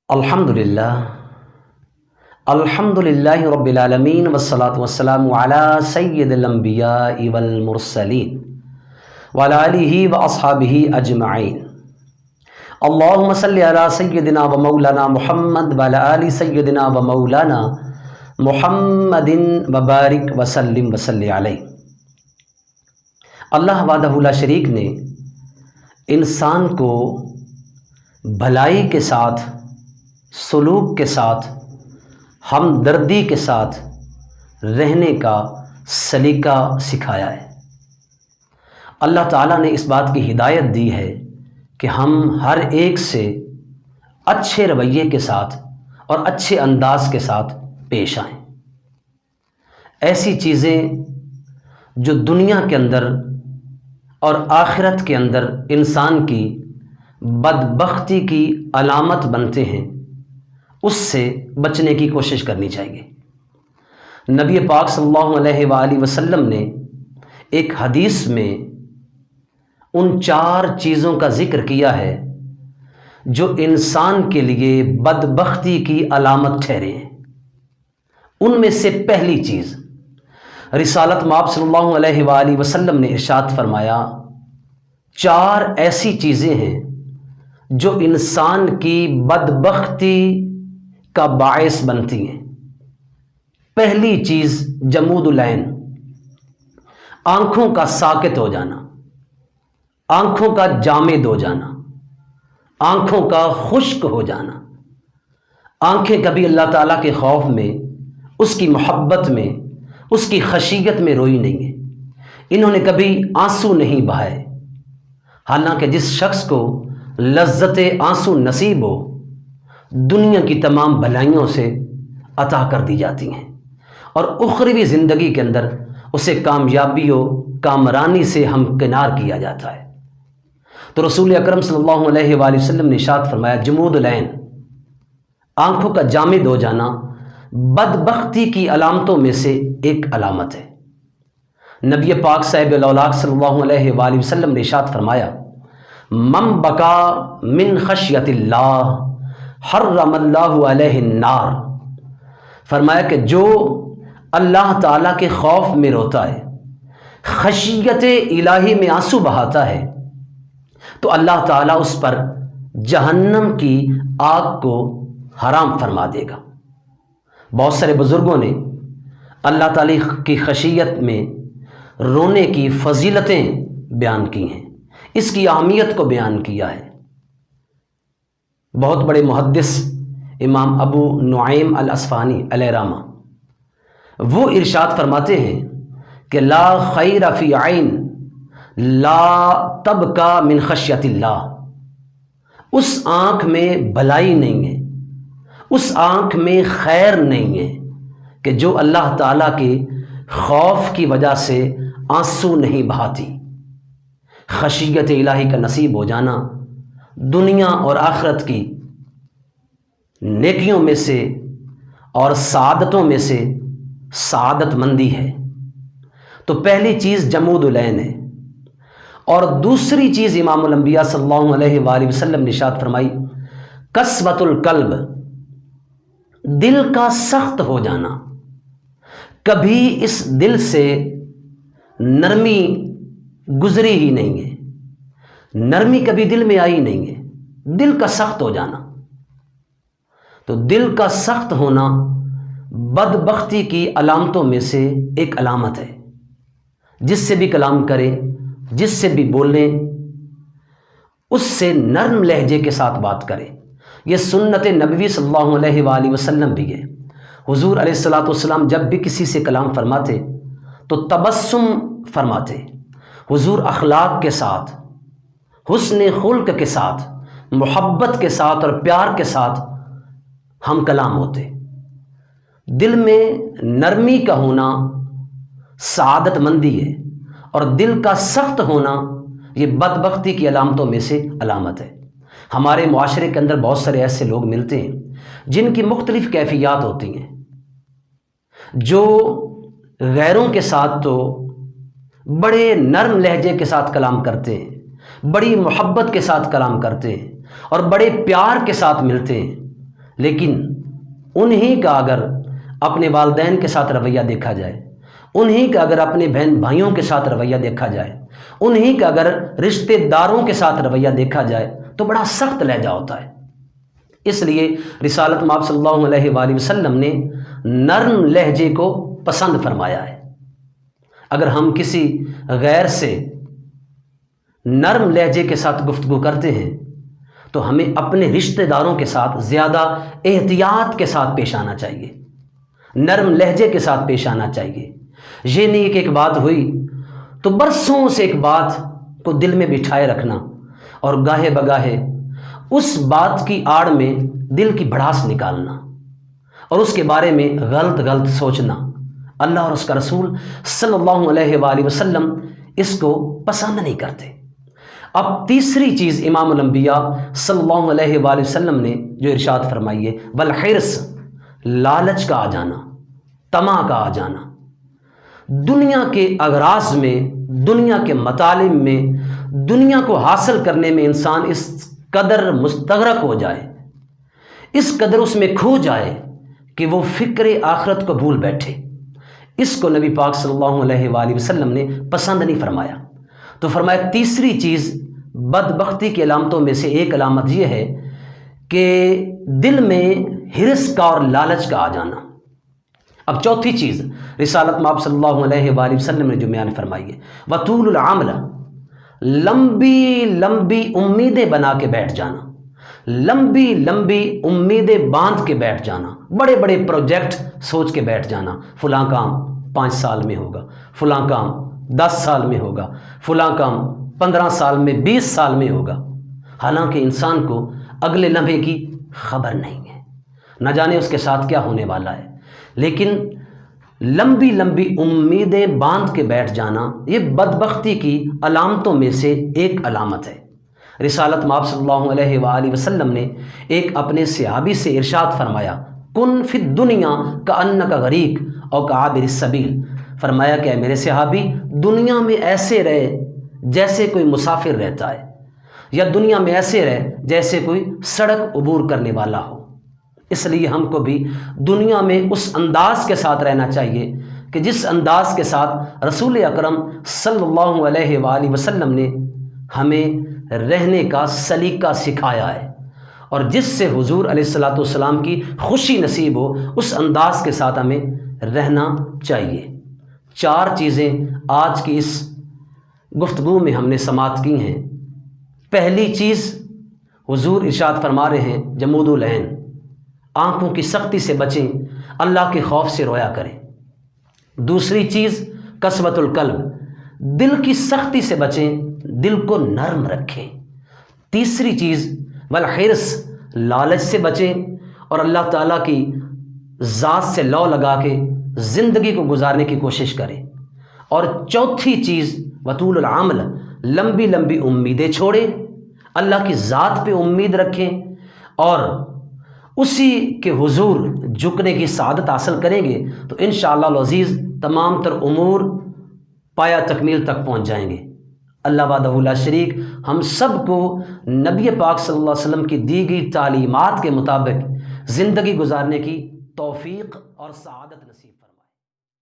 الحمدللہ الحمدللہ رب العالمین والصلاة والسلام علی سید الانبیاء والمرسلین وعلی آلہ واصحابہ اجمعین۔ اللہم صلی علی سیدنا و مولانا محمد وعلی آل سیدنا و مولانا محمد وبارک وسلم وصلی علیہ۔ اللہ وحدہ لا شریک نے انسان کو بھلائی کے ساتھ، سلوک کے ساتھ، ہمدردی کے ساتھ رہنے کا سلیقہ سکھایا ہے۔ اللہ تعالیٰ نے اس بات کی ہدایت دی ہے کہ ہم ہر ایک سے اچھے رویے کے ساتھ اور اچھے انداز کے ساتھ پیش آئیں۔ ایسی چیزیں جو دنیا کے اندر اور آخرت کے اندر انسان کی بدبختی کی علامت بنتے ہیں، اس سے بچنے کی کوشش کرنی چاہیے۔ نبی پاک صلی اللہ علیہ وآلہ وسلم نے ایک حدیث میں ان 4 چیزوں کا ذکر کیا ہے جو انسان کے لیے بدبختی کی علامت ٹھہرے ہیں۔ ان میں سے پہلی چیز، رسالت مآب صلی اللہ علیہ وآلہ وسلم نے ارشاد فرمایا، 4 ایسی چیزیں ہیں جو انسان کی بدبختی کا باعث بنتی ہیں۔ پہلی چیز جمود العین، آنکھوں کا ساکت ہو جانا، آنکھوں کا جامد ہو جانا، آنکھوں کا خشک ہو جانا۔ آنکھیں کبھی اللہ تعالیٰ کے خوف میں، اس کی محبت میں، اس کی خشیت میں روئی نہیں ہیں۔ انہوں نے کبھی آنسو نہیں بہائے، حالانکہ جس شخص کو لذت آنسو نصیب ہو، دنیا کی تمام بھلائیوں سے عطا کر دی جاتی ہیں، اور اخروی زندگی کے اندر اسے کامیابی و کامرانی سے ہمکنار کیا جاتا ہے۔ تو رسول اکرم صلی اللہ علیہ وآلہ وسلم نے ارشاد فرمایا، جمود العین، آنکھوں کا جامد ہو جانا بدبختی کی علامتوں میں سے ایک علامت ہے۔ نبی پاک صاحب الاولاق صلی اللہ علیہ وآلہ وسلم نے ارشاد فرمایا، من بکا من خشیت اللہ حرم اللہ علیہ النار۔ فرمایا کہ جو اللہ تعالیٰ کے خوف میں روتا ہے، خشیت الہی میں آنسو بہاتا ہے، تو اللہ تعالیٰ اس پر جہنم کی آگ کو حرام فرما دے گا۔ بہت سارے بزرگوں نے اللہ تعالیٰ کی خشیت میں رونے کی فضیلتیں بیان کی ہیں، اس کی اہمیت کو بیان کیا ہے۔ بہت بڑے محدث امام ابو نعیم الاصفہانی علیہ رحمہ، وہ ارشاد فرماتے ہیں کہ لا خیر فی عین لا تبکا من خشیت اللہ۔ اس آنکھ میں بھلائی نہیں ہے، اس آنکھ میں خیر نہیں ہے کہ جو اللہ تعالیٰ کے خوف کی وجہ سے آنسو نہیں بہاتی۔ خشیت الہی کا نصیب ہو جانا دنیا اور آخرت کی نیکیوں میں سے اور سعادتوں میں سے سعادت مندی ہے۔ تو پہلی چیز جمود العین ہے، اور دوسری چیز امام الانبیاء صلی اللہ علیہ وآلہ وسلم نے ارشاد فرمائی، قسوۃ القلب، دل کا سخت ہو جانا۔ کبھی اس دل سے نرمی گزری ہی نہیں ہے، نرمی کبھی دل میں آئی نہیں ہے، دل کا سخت ہو جانا۔ تو دل کا سخت ہونا بدبختی کی علامتوں میں سے ایک علامت ہے۔ جس سے بھی کلام کریں، جس سے بھی بولیں، اس سے نرم لہجے کے ساتھ بات کریں۔ یہ سنت نبوی صلی اللہ علیہ وآلہ وسلم بھی ہے۔ حضور علیہ الصلوۃ والسلام جب بھی کسی سے کلام فرماتے تو تبسم فرماتے۔ حضور اخلاق کے ساتھ، حسن خلق کے ساتھ، محبت کے ساتھ اور پیار کے ساتھ ہم کلام ہوتے۔ دل میں نرمی کا ہونا سعادت مندی ہے، اور دل کا سخت ہونا یہ بدبختی کی علامتوں میں سے علامت ہے۔ ہمارے معاشرے کے اندر بہت سارے ایسے لوگ ملتے ہیں جن کی مختلف کیفیات ہوتی ہیں، جو غیروں کے ساتھ تو بڑے نرم لہجے کے ساتھ کلام کرتے ہیں، بڑی محبت کے ساتھ کلام کرتے ہیں اور بڑے پیار کے ساتھ ملتے ہیں، لیکن انہی کا اگر اپنے والدین کے ساتھ رویہ دیکھا جائے، انہی کا اگر اپنے بہن بھائیوں کے ساتھ رویہ دیکھا جائے، انہی کا اگر رشتہ داروں کے ساتھ رویہ دیکھا جائے تو بڑا سخت لہجہ ہوتا ہے۔ اس لیے رسالت مآب صلی اللہ علیہ وآلہ وسلم نے نرم لہجے کو پسند فرمایا ہے۔ اگر ہم کسی غیر سے نرم لہجے کے ساتھ گفتگو کرتے ہیں تو ہمیں اپنے رشتہ داروں کے ساتھ زیادہ احتیاط کے ساتھ پیش آنا چاہیے، نرم لہجے کے ساتھ پیش آنا چاہیے۔ یہ نہیں کہ ایک بات ہوئی تو برسوں سے ایک بات کو دل میں بٹھائے رکھنا اور گاہے بگاہے اس بات کی آڑ میں دل کی بھڑاس نکالنا اور اس کے بارے میں غلط سوچنا۔ اللہ اور اس کا رسول صلی اللہ علیہ وآلہ وسلم اس کو پسند نہیں کرتے۔ اب تیسری چیز امام الانبیاء صلی اللہ علیہ وآلہ وسلم نے جو ارشاد فرمائی ہے، والحرص، لالچ کا آ جانا، طمع کا آ جانا۔ دنیا کے اغراض میں، دنیا کے مطالب میں، دنیا کو حاصل کرنے میں انسان اس قدر مستغرق ہو جائے، اس قدر اس میں کھو جائے کہ وہ فکر آخرت کو بھول بیٹھے۔ اس کو نبی پاک صلی اللہ علیہ وآلہ وسلم نے پسند نہیں فرمایا۔ تو فرمایا تیسری چیز بدبختی کی علامتوں میں سے ایک علامت یہ ہے کہ دل میں حرص کا اور لالچ کا آ جانا۔ اب چوتھی چیز رسالت مآب صلی اللہ علیہ وآلہ وسلم نے جو بیان فرمائی ہے، وطول العمل، لمبی لمبی امیدیں بنا کے بیٹھ جانا، لمبی لمبی امیدیں باندھ کے بیٹھ جانا، بڑے بڑے پروجیکٹ سوچ کے بیٹھ جانا، فلاں کام 5 سال میں ہوگا، فلاں کام 10 سال میں ہوگا، فلاں کام 15 سال میں، 20 سال میں ہوگا، حالانکہ انسان کو اگلے لمحے کی خبر نہیں ہے، نہ جانے اس کے ساتھ کیا ہونے والا ہے۔ لیکن لمبی لمبی امیدیں باندھ کے بیٹھ جانا یہ بدبختی کی علامتوں میں سے ایک علامت ہے۔ رسالت مآب صلی اللہ علیہ وآلہ وسلم نے ایک اپنے صحابی سے ارشاد فرمایا، کن فی الدنیا کأنک غریق او کعابر السبیل، فرمایا کہ اے میرے صحابی، دنیا میں ایسے رہے جیسے کوئی مسافر رہتا ہے، یا دنیا میں ایسے رہے جیسے کوئی سڑک عبور کرنے والا ہو۔ اس لیے ہم کو بھی دنیا میں اس انداز کے ساتھ رہنا چاہیے کہ جس انداز کے ساتھ رسول اکرم صلی اللہ علیہ وآلہ وسلم نے ہمیں رہنے کا سلیقہ سکھایا ہے، اور جس سے حضور علیہ الصلاۃ والسلام کی خوشی نصیب ہو اس انداز کے ساتھ ہمیں رہنا چاہیے۔ 4 چیزیں آج کی اس گفتگو میں ہم نے سماعت کی ہیں۔ پہلی چیز، حضور ارشاد فرما رہے ہیں جمود العین، آنکھوں کی سختی سے بچیں، اللہ کے خوف سے رویا کریں۔ دوسری چیز قسوۃ القلب، دل کی سختی سے بچیں، دل کو نرم رکھیں۔ تیسری چیز والحرص، لالچ سے بچیں اور اللہ تعالیٰ کی ذات سے لو لگا کے زندگی کو گزارنے کی کوشش کریں۔ اور چوتھی چیز وطول العمل، لمبی لمبی امیدیں چھوڑیں، اللہ کی ذات پہ امید رکھیں اور اسی کے حضور جھکنے کی سعادت حاصل کریں گے تو انشاءاللہ العزیز تمام تر امور پایا تکمیل تک پہنچ جائیں گے۔ اللہ وحدہ لا شریک ہم سب کو نبی پاک صلی اللہ علیہ وسلم کی دی گئی تعلیمات کے مطابق زندگی گزارنے کی توفیق اور سعادت نصیب فرمائے۔